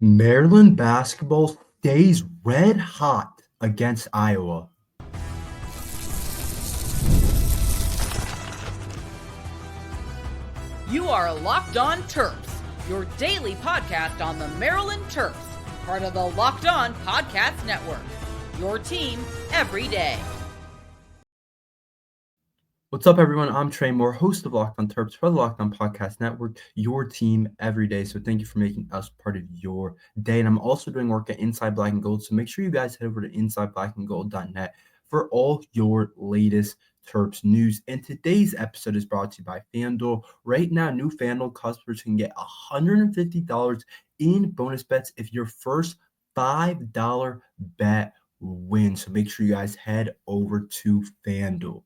Maryland basketball stays red hot against Iowa. You are Locked On Terps, your daily podcast on the Maryland Terps, part of the Locked On Podcast Network. Your team every day. What's up, everyone? I'm Tre Moore, host of Locked On Terps for the Locked On Podcast Network, your team every day. So thank you for making us part of your day. And I'm also doing work at Inside Black and Gold. So make sure you guys head over to insideblackandgold.net for all your latest Terps news. And today's episode is brought to you by FanDuel. Right now, new FanDuel customers can get $150 in bonus bets if your first $5 bet wins. So make sure you guys head over to FanDuel.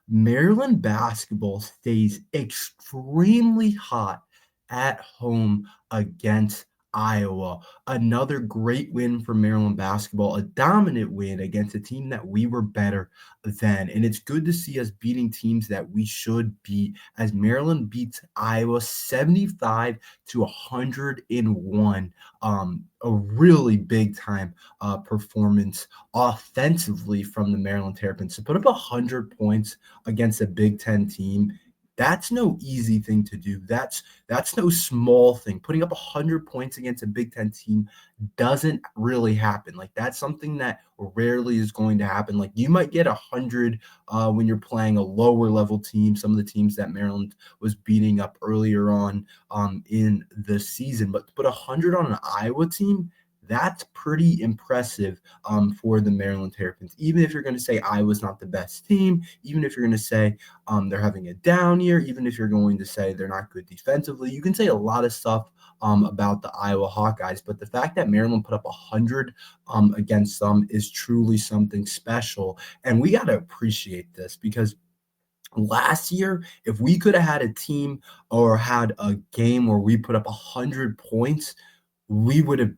Maryland basketball stays extremely hot at home against Iowa. Another great win for Maryland basketball, a dominant win against a team that we were better than. And it's good to see us beating teams that we should beat, as Maryland beats Iowa 75-101. A really big time performance offensively from the Maryland Terrapins. To put up 100 points against a Big Ten team, that's no easy thing to do. That's no small thing. Putting up 100 points against a Big Ten team doesn't really happen. Like, that's something that rarely is going to happen. Like, you might get 100 when you're playing a lower level team, some of the teams that Maryland was beating up earlier on in the season. But to put 100 on an Iowa team, that's pretty impressive for the Maryland Terrapins. Even if you're going to say Iowa's not the best team, even if you're going to say they're having a down year, even if you're going to say they're not good defensively, you can say a lot of stuff about the Iowa Hawkeyes. But the fact that Maryland put up 100 against them is truly something special. And we got to appreciate this, because last year, if we could have had a team or had a game where we put up 100 points, we would have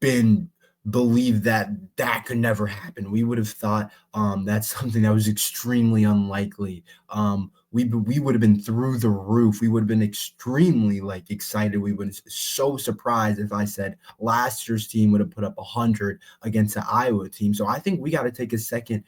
been believed that that could never happen. We would have thought that's something that was extremely unlikely. We would have been through the roof. We would have been extremely excited. We would have been so surprised if I said last year's team would have put up 100 against the Iowa team. So I think we got to take a second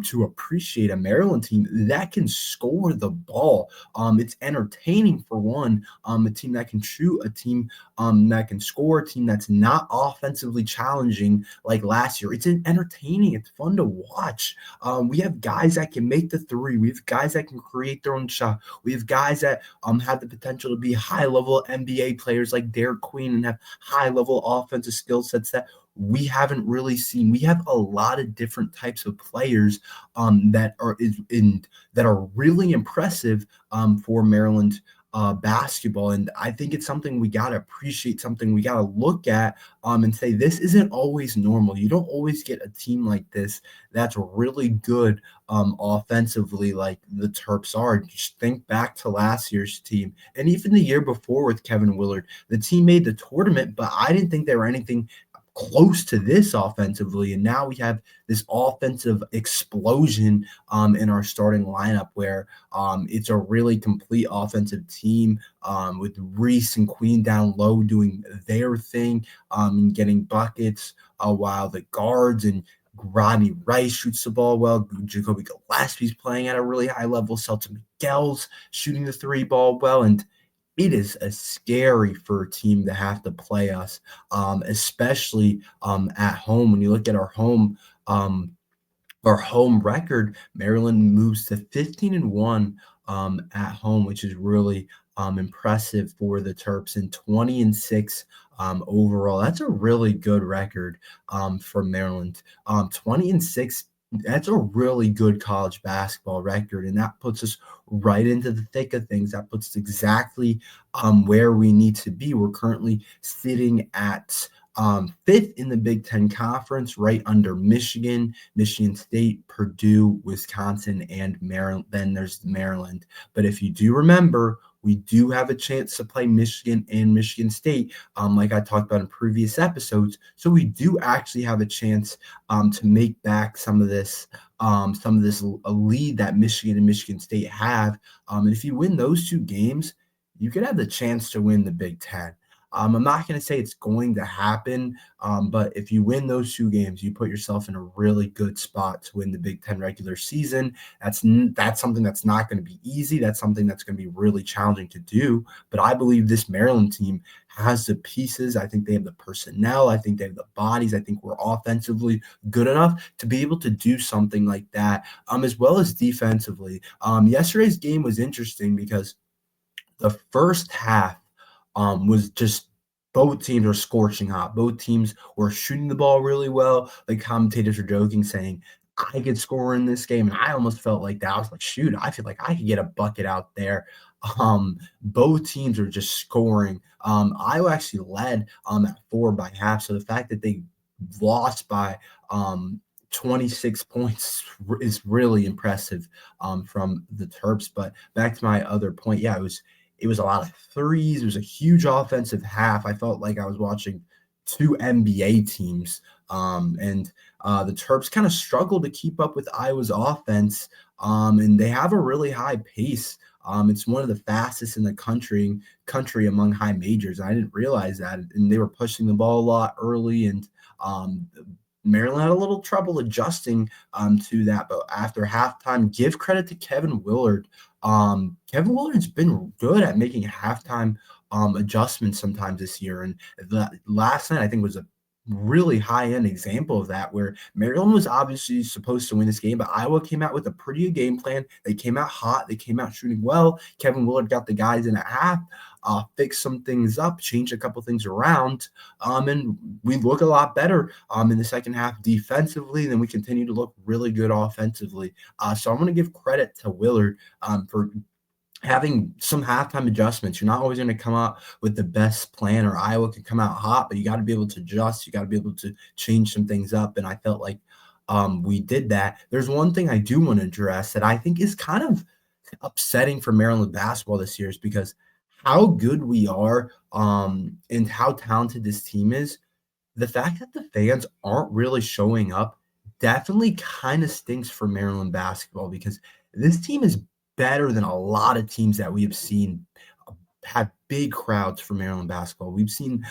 to appreciate a Maryland team that can score the ball. It's entertaining, for one, a team that can shoot, a team that can score, a team that's not offensively challenging like last year. It's entertaining. It's fun to watch. We have guys that can make the three. We have guys that can create their own shot. We have guys that have the potential to be high-level NBA players like Derik Queen and have high-level offensive skill sets that we haven't really seen. We have a lot of different types of players that are really impressive for Maryland basketball. And I think it's something we got to appreciate, something we got to look at and say, this isn't always normal. You don't always get a team like this that's really good offensively like the Terps are. Just think back to last year's team, and even the year before with Kevin Willard. The team made the tournament, but I didn't think they were anything close to this offensively. And now we have this offensive explosion in our starting lineup, where it's a really complete offensive team with Reese and Queen down low doing their thing and getting buckets, while the guards and Rodney Rice shoots the ball well. Jacoby Gillespie's playing at a really high level. Selton Miguel's shooting the three ball well. And it is scary for a team to have to play us, especially at home. When you look at our home record, Maryland moves to 15-1 at home, which is really impressive for the Terps, and 20-6 overall. That's a really good record for Maryland. 20-6. That's a really good college basketball record, and that puts us right into the thick of things. That puts us exactly where we need to be. We're currently sitting at fifth in the Big Ten Conference, right under Michigan, Michigan State, Purdue, Wisconsin, and Maryland. Then there's Maryland. But if you do remember, we do have a chance to play Michigan and Michigan State, like I talked about in previous episodes. So we do actually have a chance to make back some of this lead that Michigan and Michigan State have. And if you win those two games, you could have the chance to win the Big Ten. I'm not going to say it's going to happen, but if you win those 2 games, you put yourself in a really good spot to win the Big Ten regular season. That's something that's not going to be easy. That's something that's going to be really challenging to do. But I believe this Maryland team has the pieces. I think they have the personnel. I think they have the bodies. I think we're offensively good enough to be able to do something like that, as well as defensively. Yesterday's game was interesting because the first half was just both teams were scorching hot. Both teams were shooting the ball really well. Like commentators were joking, saying, I could score in this game. And I almost felt like that. I was like, shoot, I feel like I could get a bucket out there. Both teams are just scoring. Iowa actually led at 4 by half. So the fact that they lost by 26 points is really impressive from the Terps. But back to my other point, yeah, it was a lot of threes. It was a huge offensive half. I felt like I was watching 2 NBA teams. And the Terps kind of struggled to keep up with Iowa's offense. And they have a really high pace. It's one of the fastest in the country among high majors. I didn't realize that. And they were pushing the ball a lot early. And Maryland had a little trouble adjusting to that. But after halftime, give credit to Kevin Willard. Kevin Willard's been good at making halftime adjustments sometimes this year. And last night, I think, was a really high-end example of that, where Maryland was obviously supposed to win this game, but Iowa came out with a pretty good game plan. They came out hot. They came out shooting well. Kevin Willard got the guys in a half, fixed some things up, changed a couple things around, and we look a lot better in the second half defensively. Then we continue to look really good offensively. So I'm going to give credit to Willard for having some halftime adjustments. You're not always going to come out with the best plan, or Iowa can come out hot, but you got to be able to adjust. You got to be able to change some things up. And I felt like we did that. There's one thing I do want to address that I think is kind of upsetting for Maryland basketball this year, is because how good we are and how talented this team is. The fact that the fans aren't really showing up definitely kind of stinks for Maryland basketball, because this team is better than a lot of teams that we have seen have big crowds for Maryland basketball. We've seen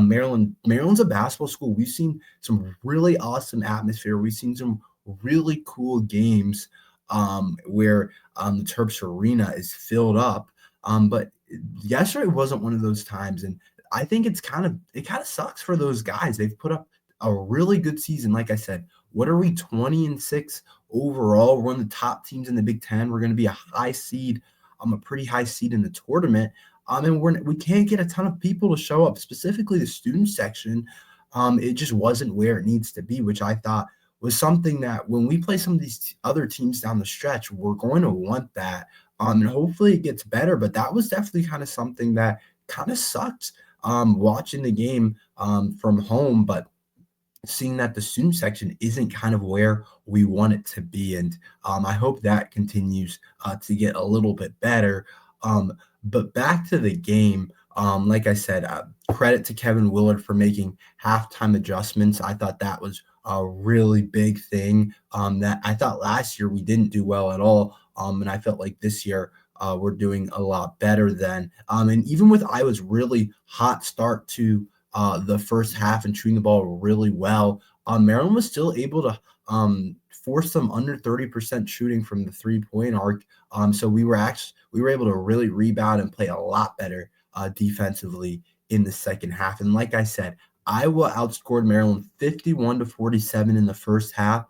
Maryland's a basketball school. We've seen some really awesome atmosphere. We've seen some really cool games where the Terps Arena is filled up. But yesterday wasn't one of those times. And I think it kind of sucks for those guys. They've put up a really good season. Like I said, what are we, 20-6 overall? We're one of the top teams in the Big Ten. We're going to be a high seed, a pretty high seed in the tournament. And we can't get a ton of people to show up, specifically the student section. It just wasn't where it needs to be, which I thought was something that when we play some of these other teams down the stretch, we're going to want that. And hopefully it gets better. But that was definitely kind of something that kind of sucked watching the game from home. But seeing that the student section isn't kind of where we want it to be. And I hope that continues to get a little bit better. But back to the game, like I said, credit to Kevin Willard for making halftime adjustments. I thought that was a really big thing that I thought last year we didn't do well at all. And I felt like this year we're doing a lot better than. And even with Iowa's really hot start to the first half and shooting the ball really well, Maryland was still able to force them under 30% shooting from the 3-point arc. So we were able to really rebound and play a lot better defensively in the second half. And like I said, Iowa outscored Maryland 51-47 in the first half.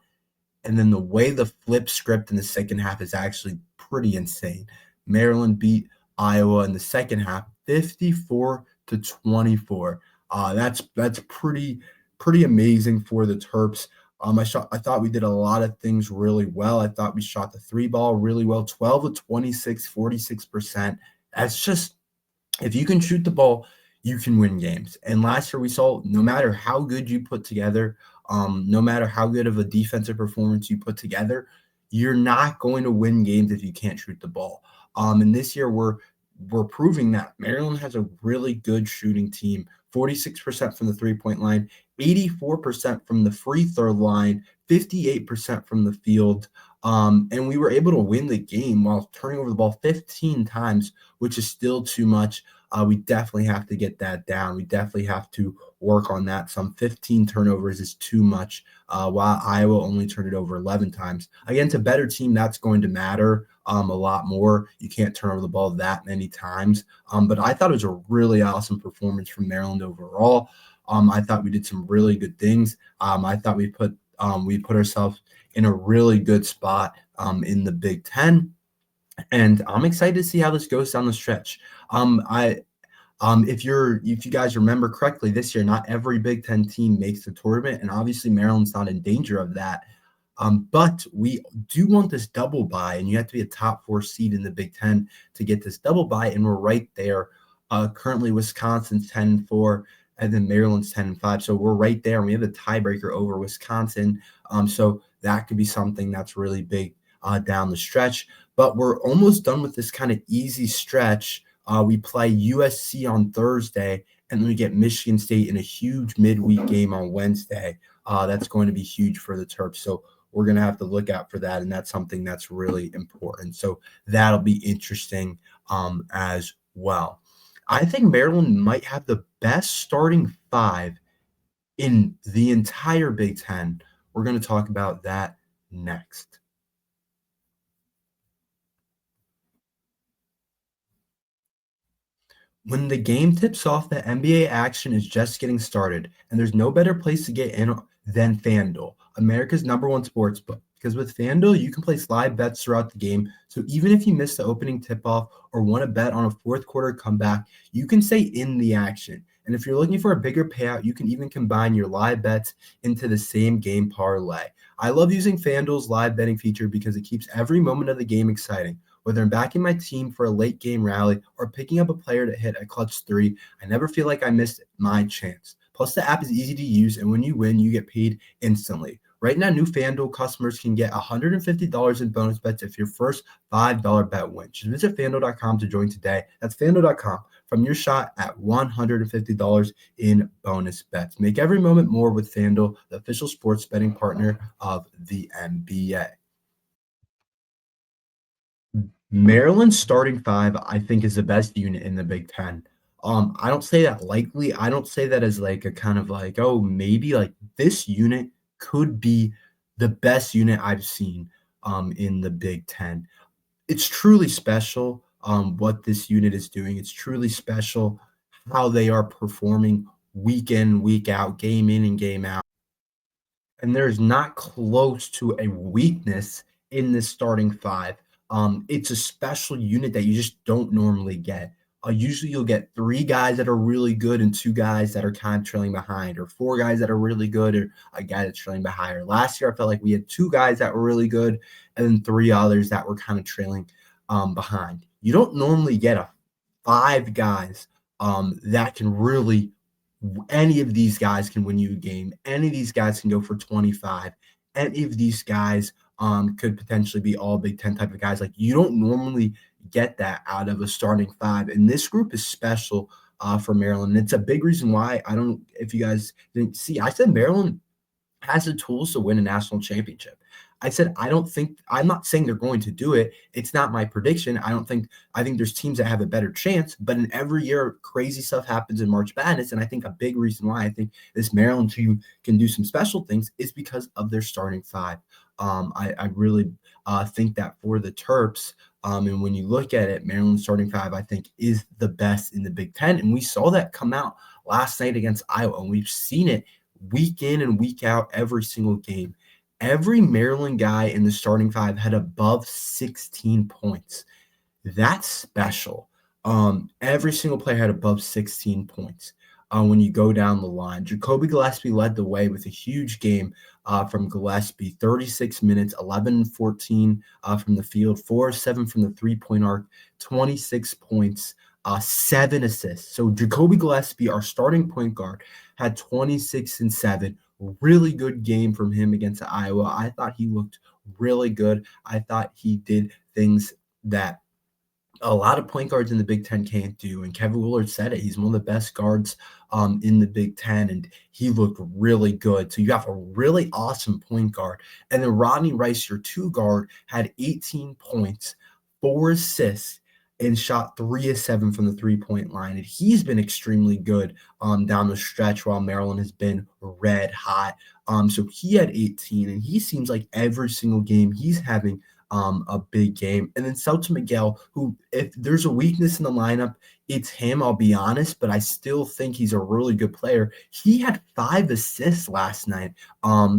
And then the way the flip script in the second half is actually pretty insane. Maryland beat Iowa in the second half 54-24. That's pretty amazing for the Terps. I thought we did a lot of things really well. I thought we shot the 3 ball really well, 12-26, 46%. That's just, if you can shoot the ball, you can win games. And last year we saw, no matter how good you put together, no matter how good of a defensive performance you put together, you're not going to win games if you can't shoot the ball. And this year we're proving that Maryland has a really good shooting team. 46% from the 3-point line, 84% from the free throw line, 58% from the field. And we were able to win the game while turning over the ball 15 times, which is still too much. We definitely have to get that down. We definitely have to work on that. Some 15 turnovers is too much, while Iowa only turned it over 11 times. Against a better team, that's going to matter a lot more. You can't turn over the ball that many times. But I thought it was a really awesome performance from Maryland overall. I thought we did some really good things. I thought we put ourselves in a really good spot in the Big Ten, and I'm excited to see how this goes down the stretch. If you guys remember correctly, this year not every Big Ten team makes the tournament, and obviously Maryland's not in danger of that. But we do want this double bye, and you have to be a top 4 seed in the Big Ten to get this double bye, and we're right there. Currently, Wisconsin's 10-4, and then Maryland's 10-5, so we're right there, and we have the tiebreaker over Wisconsin. So that could be something that's really big down the stretch. But we're almost done with this kind of easy stretch. We play USC on Thursday, and then we get Michigan State in a huge midweek game on Wednesday. That's going to be huge for the Terps. So we're going to have to look out for that, and that's something that's really important. So that'll be interesting as well. I think Maryland might have the best starting 5 in the entire Big Ten. We're going to talk about that next. When the game tips off, the NBA action is just getting started, and there's no better place to get in than FanDuel, America's #1 sports book. Because with FanDuel, you can place live bets throughout the game. So even if you miss the opening tip-off or want to bet on a fourth quarter comeback, you can stay in the action. And if you're looking for a bigger payout, you can even combine your live bets into the same game parlay. I love using FanDuel's live betting feature because it keeps every moment of the game exciting. Whether I'm backing my team for a late game rally or picking up a player to hit a clutch 3, I never feel like I missed my chance. Plus, the app is easy to use, and when you win, you get paid instantly. Right now, new FanDuel customers can get $150 in bonus bets if your first $5 bet wins. Just visit FanDuel.com to join today. That's FanDuel.com. From your shot at $150 in bonus bets. Make every moment more with FanDuel, the official sports betting partner of the NBA. Maryland's starting 5, I think, is the best unit in the Big Ten. I don't say that lightly. I don't say that as like a kind of like, oh, maybe like this unit could be the best unit I've seen in the Big Ten. It's truly special what this unit is doing. It's truly special how they are performing week in, week out, game in and game out. And there's not close to a weakness in this starting 5. It's a special unit that you just don't normally get. Usually you'll get 3 guys that are really good and 2 guys that are kind of trailing behind, or 4 guys that are really good or a guy that's trailing behind. Or last year I felt like we had 2 guys that were really good and then 3 others that were kind of trailing behind. You don't normally get 5 guys that can really – any of these guys can win you a game. Any of these guys can go for 25. Any of these guys could potentially be all Big Ten type of guys. Like, you don't normally get that out of a starting 5. And this group is special for Maryland. And it's a big reason why if you guys didn't see, I said Maryland has the tools to win a national championship. I said, I'm not saying they're going to do it. It's not my prediction. I think there's teams that have a better chance, but in every year, crazy stuff happens in March Madness. And I think a big reason why I think this Maryland team can do some special things is because of their starting 5. I really think that for the Terps, and when you look at it, Maryland's starting 5, I think, is the best in the Big Ten. And we saw that come out last night against Iowa, and we've seen it week in and week out every single game. Every Maryland guy in the starting 5 had above 16 points. That's special. Every single player had above 16 points when you go down the line. Jacoby Gillespie led the way with a huge game from Gillespie, 36 minutes, 11-14 from the field, 4-7 from the three-point arc, 26 points, 7 assists. So Jacoby Gillespie, our starting point guard, had 26 and 7. Really good game from him against Iowa. I thought he looked really good. I thought he did things that a lot of point guards in the Big Ten can't do. And Kevin Willard said it. He's one of the best guards in the Big Ten, and he looked really good. So you have a really awesome point guard. And then Rodney Rice, your 2 guard, had 18 points, 4 assists, and shot 3 of 7 from the three-point line. And he's been extremely good down the stretch while Maryland has been red hot. So he had 18, and he seems like every single game he's having a big game. And then Selton Miguel, who, if there's a weakness in the lineup, it's him, I'll be honest, but I still think he's a really good player. He had 5 assists last night.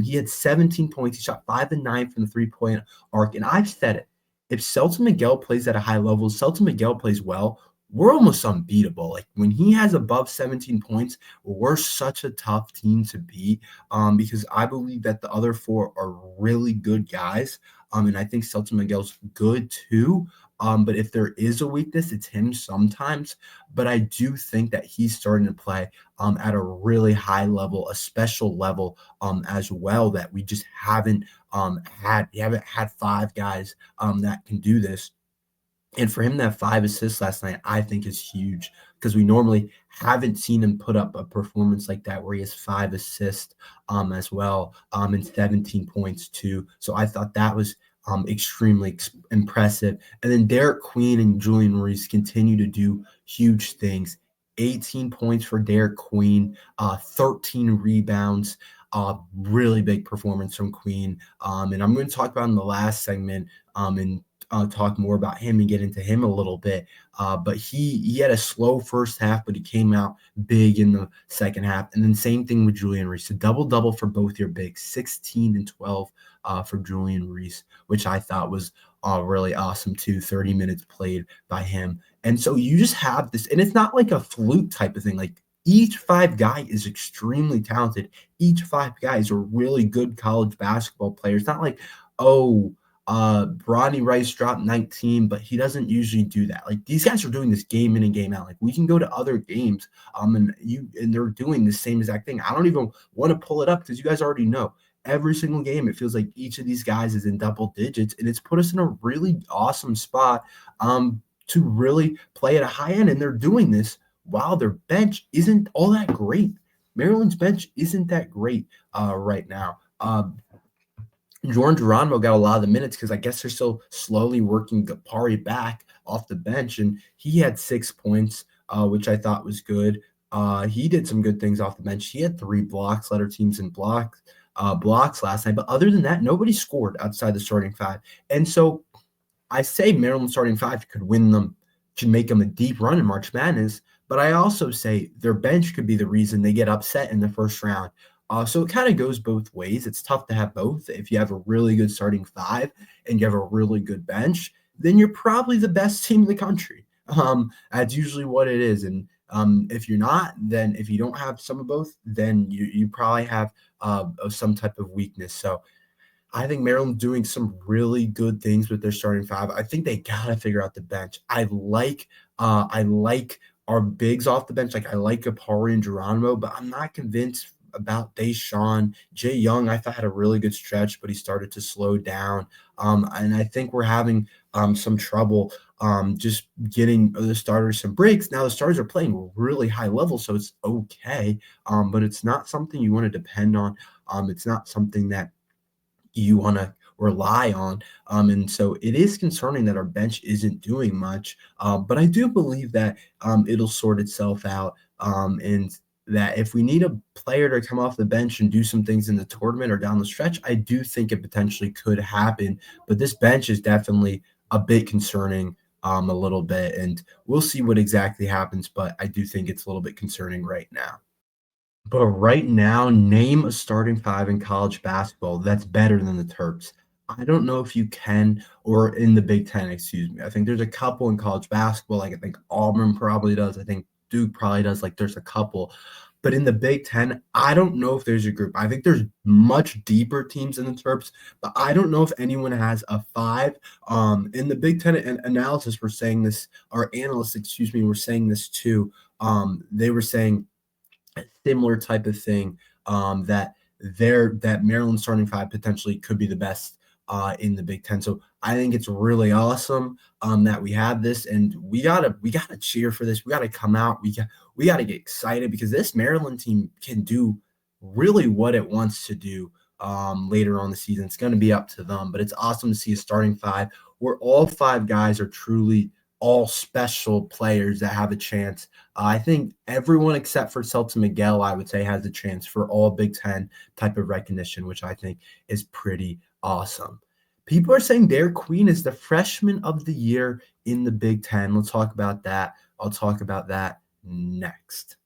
He had 17 points. He shot 5 and 9 from the three-point arc. And I've said it, if Selton Miguel plays at a high level, Selton Miguel plays well, we're almost unbeatable. Like when he has above 17 points, we're such a tough team to beat because I believe that the other 4 are really good guys. And I think Selton Miguel's good too. But if there is a weakness, it's him sometimes. But I do think that he's starting to play at a really high level, a special level as well that we just haven't had. We haven't had 5 guys that can do this. And for him to have 5 assists last night, I think is huge because we normally haven't seen him put up a performance like that where he has 5 assists as well and 17 points too. So I thought that was extremely impressive. And then Derik Queen and Julian Reese continue to do huge things. 18 points for Derik Queen, 13 rebounds, really big performance from Queen. And I'm going to talk about in the last segment and talk more about him and get into him a little bit. But he had a slow first half, but he came out big in the second half. And then same thing with Julian Reese, a double-double for both your bigs, 16 and 12 for Julian Reese, which I thought was really awesome too. 30 minutes played by him. And so you just have this, and it's not like a fluke type of thing. Like each 5 guy is extremely talented. Each 5 guys are really good college basketball players. Not like, Bronny Rice dropped 19, but he doesn't usually do that. Like these guys are doing this game in and game out. Like we can go to other games, and they're doing the same exact thing. I don't even want to pull it up because you guys already know. Every single game, it feels like each of these guys is in double digits, and it's put us in a really awesome spot to really play at a high end. And they're doing this while their bench isn't all that great. Maryland's bench isn't that great right now. Jordan Geronimo got a lot of the minutes because I guess they're still slowly working Gapari back off the bench, and he had 6 points, which I thought was good. He did some good things off the bench. He had 3 blocks, led our teams in blocks last night. But other than that, nobody scored outside the starting 5. And so I say Maryland starting 5 could win them, should make them a deep run in March Madness. But I also say their bench could be the reason they get upset in the first round. So it kind of goes both ways. It's tough to have both. If you have a really good starting 5 and you have a really good bench, then you're probably the best team in the country. That's usually what it is. And if you're not, then if you don't have some of both, then you probably have some type of weakness. So I think Maryland's doing some really good things with their starting 5. I think they gotta figure out the bench. I like our bigs off the bench. Like I like Gapari and Geronimo, but I'm not convinced about Deshaun. Jay Young, I thought had a really good stretch, but he started to slow down. And I think we're having some trouble just getting the starters some breaks. Now the starters are playing really high level, so it's okay. But it's not something you want to depend on. It's not something that you want to rely on. And so it is concerning that our bench isn't doing much. But I do believe that it'll sort itself out. And that if we need a player to come off the bench and do some things in the tournament or down the stretch, I do think it potentially could happen. But this bench is definitely a bit concerning a little bit, and we'll see what exactly happens. But I do think it's a little bit concerning right now. But right now, name a starting 5 in college basketball that's better than the Terps. I don't know if you can, or in the Big Ten, excuse me. I think there's a couple in college basketball. Like I think Auburn probably does. I think Duke probably does. Like there's a couple. But in the Big Ten, I don't know if there's a group. I think there's much deeper teams than the Terps, but I don't know if anyone has a 5. In the Big Ten analysis, we're saying this, our analysts, excuse me, were saying this too. They were saying a similar type of thing that Maryland starting 5 potentially could be the best in the Big Ten. So I think it's really awesome that we have this, and we gotta cheer for this. We gotta come out. We gotta get excited because this Maryland team can do really what it wants to do later on the season. It's going to be up to them, but it's awesome to see a starting 5 where all 5 guys are truly all special players that have a chance. I think everyone except for Celta Miguel, I would say, has a chance for all Big Ten type of recognition, which I think is pretty awesome. People are saying Derik Queen is the freshman of the year in the Big Ten. Let's talk about that. I'll talk about that next.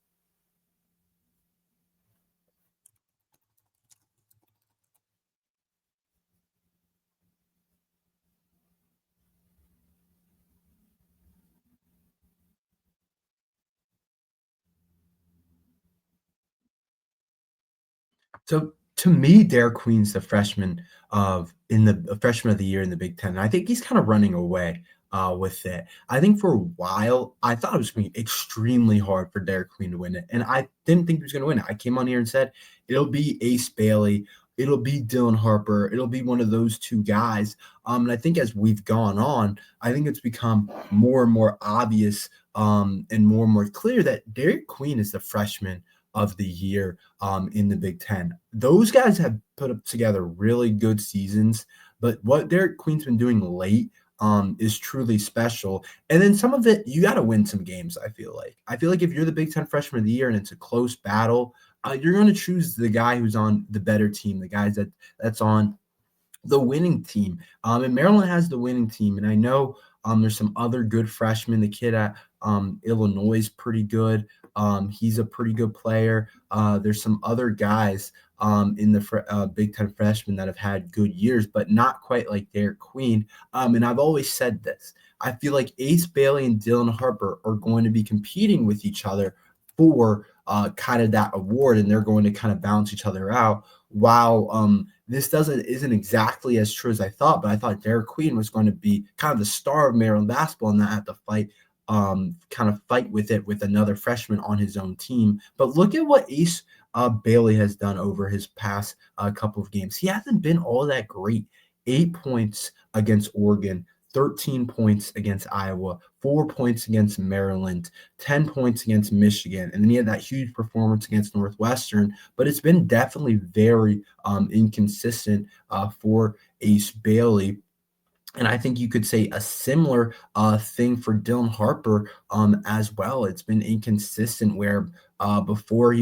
So to me, Derek Queen's the freshman of in the a freshman of the year in the Big Ten. And I think he's kind of running away with it. I think for a while I thought it was going to be extremely hard for Derek Queen to win it, and I didn't think he was going to win it. I came on here and said it'll be Ace Bailey, it'll be Dylan Harper, it'll be one of those two guys. And I think as we've gone on, I think it's become more and more obvious and more clear that Derek Queen is the freshman of the year in the Big Ten. Those guys have put up together really good seasons, but what Derik Queen's been doing late is truly special. And then some of it, you got to win some games, I feel like. I feel like if you're the Big Ten freshman of the year and it's a close battle, you're going to choose the guy who's on the better team, the guys that's on the winning team. And Maryland has the winning team. And I know there's some other good freshmen. The kid at Illinois is pretty good. He's a pretty good player. There's some other guys in the Big Ten freshmen that have had good years, but not quite like Derik Queen. And I've always said this. I feel like Ace Bailey and Dylan Harper are going to be competing with each other for kind of that award, and they're going to kind of balance each other out. While this isn't exactly as true as I thought, but I thought Derik Queen was going to be kind of the star of Maryland basketball and not have to fight with it with another freshman on his own team. But look at what Ace Bailey has done over his past couple of games. He hasn't been all that great. 8 points against Oregon, 13 points against Iowa, 4 points against Maryland, 10 points against Michigan. And then he had that huge performance against Northwestern. But it's been definitely very inconsistent for Ace Bailey. And I think you could say a similar thing for Dylan Harper as well. It's been inconsistent where before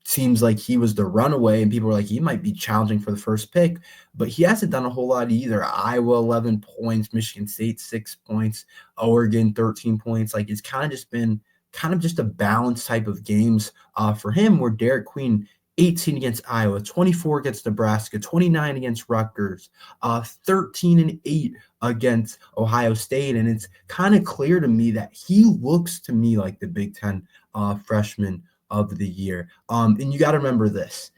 seems like he was the runaway and people were like, he might be challenging for the first pick, but he hasn't done a whole lot either. Iowa, 11 points, Michigan State, 6 points, Oregon, 13 points. Like it's kind of just been a balanced type of games for him where Derik Queen, 18 against Iowa, 24 against Nebraska, 29 against Rutgers, 13 and 8 against Ohio State. And it's kind of clear to me that he looks to me like the Big Ten freshman of the year. And you got to remember this.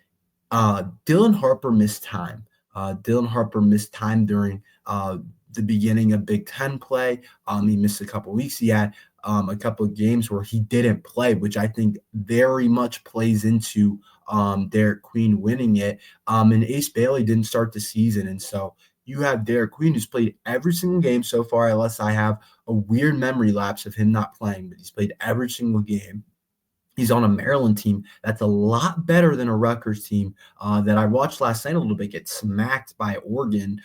Dylan Harper missed time. Dylan Harper missed time during the beginning of Big Ten play. He missed a couple weeks. He had a couple of games where he didn't play, which I think very much plays into Derik Queen winning it. And Ace Bailey didn't start the season. And so you have Derik Queen, who's played every single game so far, unless I have a weird memory lapse of him not playing, but he's played every single game. He's on a Maryland team that's a lot better than a Rutgers team that I watched last night a little bit get smacked by Oregon.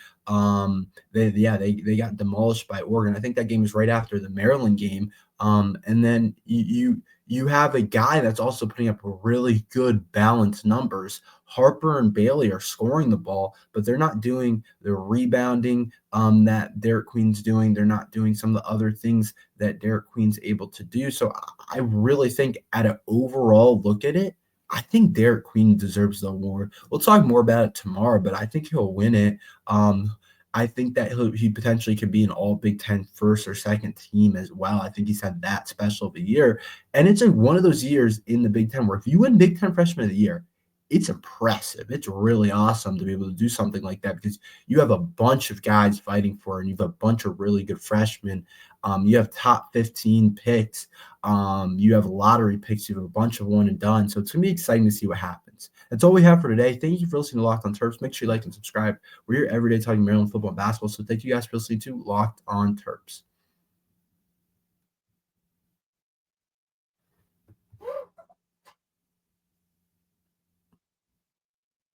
They got demolished by Oregon. I think that game was right after the Maryland game. And then you have a guy that's also putting up really good balanced numbers. Harper and Bailey are scoring the ball, but they're not doing the rebounding that Derik Queen's doing. They're not doing some of the other things that Derik Queen's able to do. So I really think at an overall look at it, I think Derik Queen deserves the award. We'll talk more about it tomorrow, but I think he'll win it. I think that he potentially could be an all Big Ten first or second team as well. I think he's had that special of a year. And it's one of those years in the Big Ten where if you win Big Ten Freshman of the Year, it's impressive. It's really awesome to be able to do something like that because you have a bunch of guys fighting for it, and you have a bunch of really good freshmen. You have top 15 picks. You have lottery picks. You have a bunch of one and done. So it's going to be exciting to see what happens. That's all we have for today. Thank you for listening to Locked on Terps. Make sure you like and subscribe. We're here every day talking Maryland football and basketball. So thank you guys for listening to Locked on Terps.